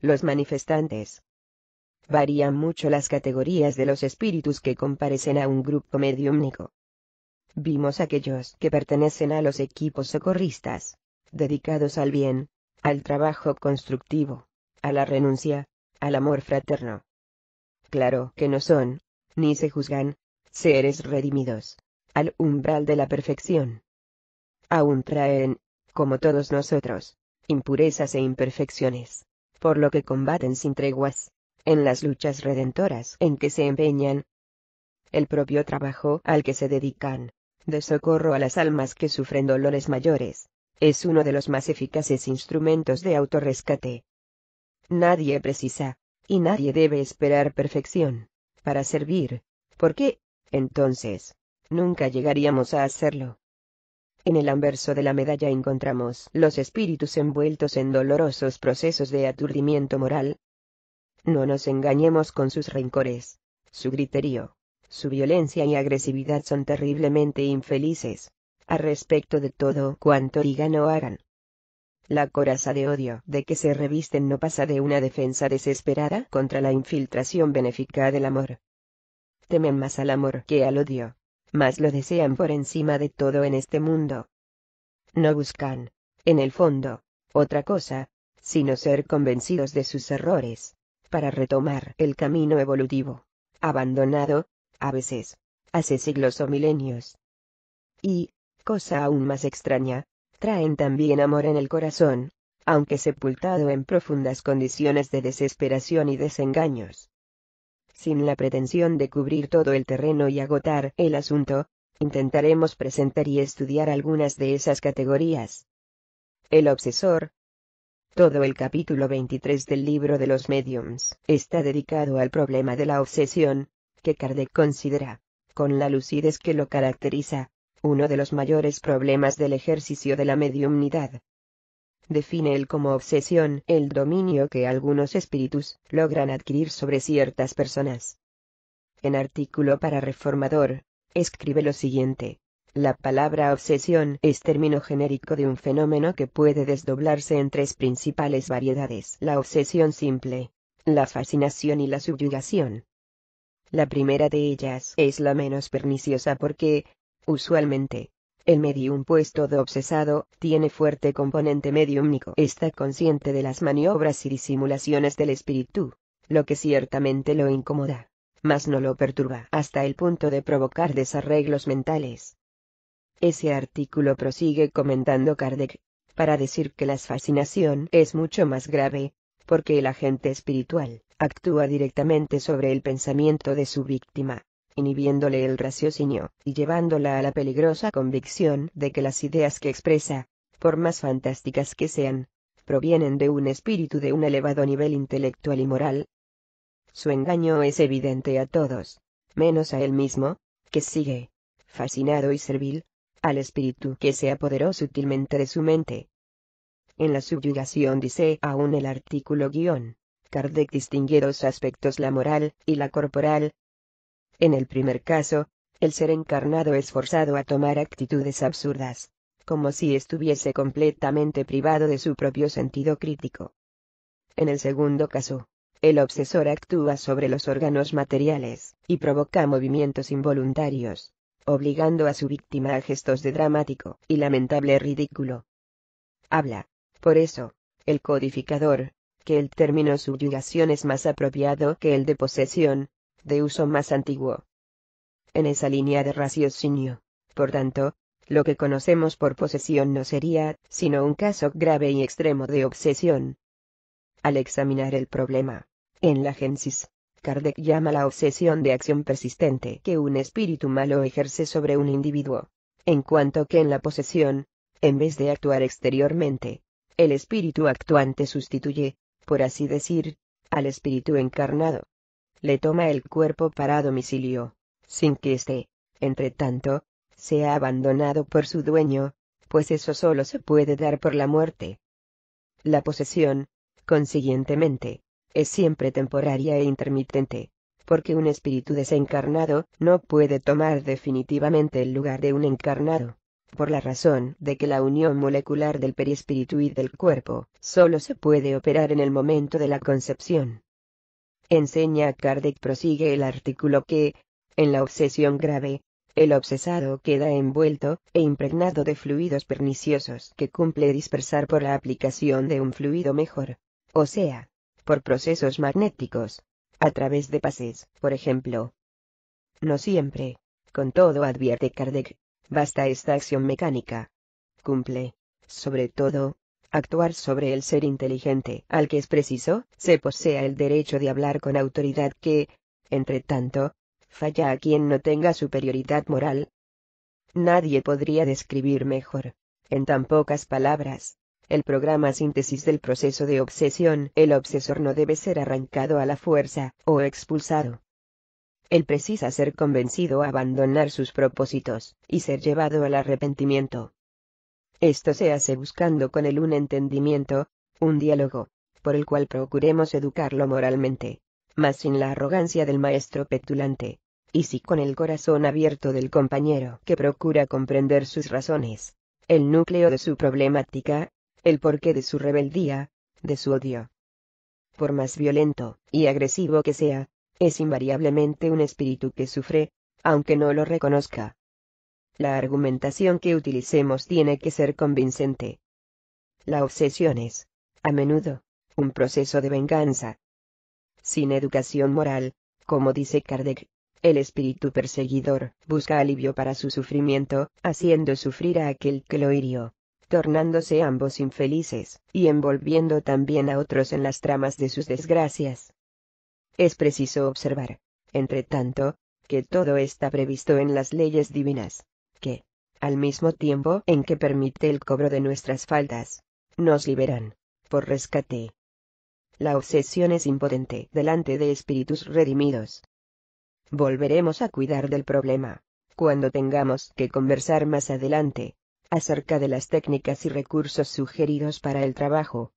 los manifestantes. Varían mucho las categorías de los espíritus que comparecen a un grupo mediúmnico. Vimos aquellos que pertenecen a los equipos socorristas, dedicados al bien, al trabajo constructivo, a la renuncia, al amor fraterno. Claro que no son, ni se juzgan, seres redimidos, al umbral de la perfección. Aún traen, como todos nosotros, impurezas e imperfecciones, por lo que combaten sin treguas, en las luchas redentoras en que se empeñan. El propio trabajo al que se dedican, de socorro a las almas que sufren dolores mayores, es uno de los más eficaces instrumentos de autorrescate. Nadie precisa, y nadie debe esperar perfección, para servir, porque, entonces, nunca llegaríamos a hacerlo. En el anverso de la medalla encontramos los espíritus envueltos en dolorosos procesos de aturdimiento moral. No nos engañemos con sus rencores, su griterío, su violencia y agresividad son terriblemente infelices, a respecto de todo cuanto digan o hagan. La coraza de odio de que se revisten no pasa de una defensa desesperada contra la infiltración benéfica del amor. Temen más al amor que al odio, mas lo desean por encima de todo en este mundo. No buscan, en el fondo, otra cosa, sino ser convencidos de sus errores, para retomar el camino evolutivo, abandonado, a veces, hace siglos o milenios. Y, cosa aún más extraña, traen también amor en el corazón, aunque sepultado en profundas condiciones de desesperación y desengaños. Sin la pretensión de cubrir todo el terreno y agotar el asunto, intentaremos presentar y estudiar algunas de esas categorías. El obsesor. Todo el capítulo 23 del libro de los médiums está dedicado al problema de la obsesión, que Kardec considera, con la lucidez que lo caracteriza, uno de los mayores problemas del ejercicio de la mediumnidad. Define él como obsesión el dominio que algunos espíritus logran adquirir sobre ciertas personas. En artículo para Reformador, escribe lo siguiente: la palabra obsesión es término genérico de un fenómeno que puede desdoblarse en tres principales variedades: la obsesión simple, la fascinación y la subyugación. La primera de ellas es la menos perniciosa porque, usualmente, el medium puesto de obsesado tiene fuerte componente mediúmnico. Está consciente de las maniobras y disimulaciones del espíritu, lo que ciertamente lo incomoda, mas no lo perturba hasta el punto de provocar desarreglos mentales. Ese artículo prosigue comentando Kardec, para decir que la fascinación es mucho más grave, porque el agente espiritual actúa directamente sobre el pensamiento de su víctima, inhibiéndole el raciocinio y llevándola a la peligrosa convicción de que las ideas que expresa, por más fantásticas que sean, provienen de un espíritu de un elevado nivel intelectual y moral. Su engaño es evidente a todos, menos a él mismo, que sigue, fascinado y servil, al espíritu que se apoderó sutilmente de su mente. En la subyugación, dice aún el artículo _, Kardec distingue dos aspectos: la moral y la corporal. En el primer caso, el ser encarnado es forzado a tomar actitudes absurdas, como si estuviese completamente privado de su propio sentido crítico. En el segundo caso, el obsesor actúa sobre los órganos materiales y provoca movimientos involuntarios, obligando a su víctima a gestos de dramático y lamentable ridículo. Habla, por eso, el codificador, que el término subyugación es más apropiado que el de posesión, de uso más antiguo. En esa línea de raciocinio, por tanto, lo que conocemos por posesión no sería sino un caso grave y extremo de obsesión. Al examinar el problema, en la Génesis, Kardec llama la obsesión de acción persistente que un espíritu malo ejerce sobre un individuo, en cuanto que en la posesión, en vez de actuar exteriormente, el espíritu actuante sustituye, por así decir, al espíritu encarnado. Le toma el cuerpo para domicilio, sin que éste, entre tanto, sea abandonado por su dueño, pues eso solo se puede dar por la muerte. La posesión, consiguientemente, es siempre temporaria e intermitente, porque un espíritu desencarnado no puede tomar definitivamente el lugar de un encarnado, por la razón de que la unión molecular del perispíritu y del cuerpo solo se puede operar en el momento de la concepción. Enseña Kardec, prosigue el artículo, que, en la obsesión grave, el obsesado queda envuelto e impregnado de fluidos perniciosos que cumple dispersar por la aplicación de un fluido mejor, o sea, por procesos magnéticos, a través de pases, por ejemplo. No siempre, con todo, advierte Kardec, basta esta acción mecánica. Cumple, sobre todo, actuar sobre el ser inteligente al que es preciso se posea el derecho de hablar con autoridad, que, entre tanto, falla a quien no tenga superioridad moral. Nadie podría describir mejor, en tan pocas palabras, el programa síntesis del proceso de obsesión. El obsesor no debe ser arrancado a la fuerza o expulsado. Él precisa ser convencido a abandonar sus propósitos y ser llevado al arrepentimiento. Esto se hace buscando con él un entendimiento, un diálogo, por el cual procuremos educarlo moralmente, mas sin la arrogancia del maestro petulante, y sí con el corazón abierto del compañero que procura comprender sus razones, el núcleo de su problemática, el porqué de su rebeldía, de su odio. Por más violento y agresivo que sea, es invariablemente un espíritu que sufre, aunque no lo reconozca. La argumentación que utilicemos tiene que ser convincente. La obsesión es, a menudo, un proceso de venganza. Sin educación moral, como dice Kardec, el espíritu perseguidor busca alivio para su sufrimiento, haciendo sufrir a aquel que lo hirió, tornándose ambos infelices, y envolviendo también a otros en las tramas de sus desgracias. Es preciso observar, entre tanto, que todo está previsto en las leyes divinas, que, al mismo tiempo en que permite el cobro de nuestras faltas, nos liberan, por rescate. La obsesión es impotente delante de espíritus redimidos. Volveremos a cuidar del problema, cuando tengamos que conversar más adelante, acerca de las técnicas y recursos sugeridos para el trabajo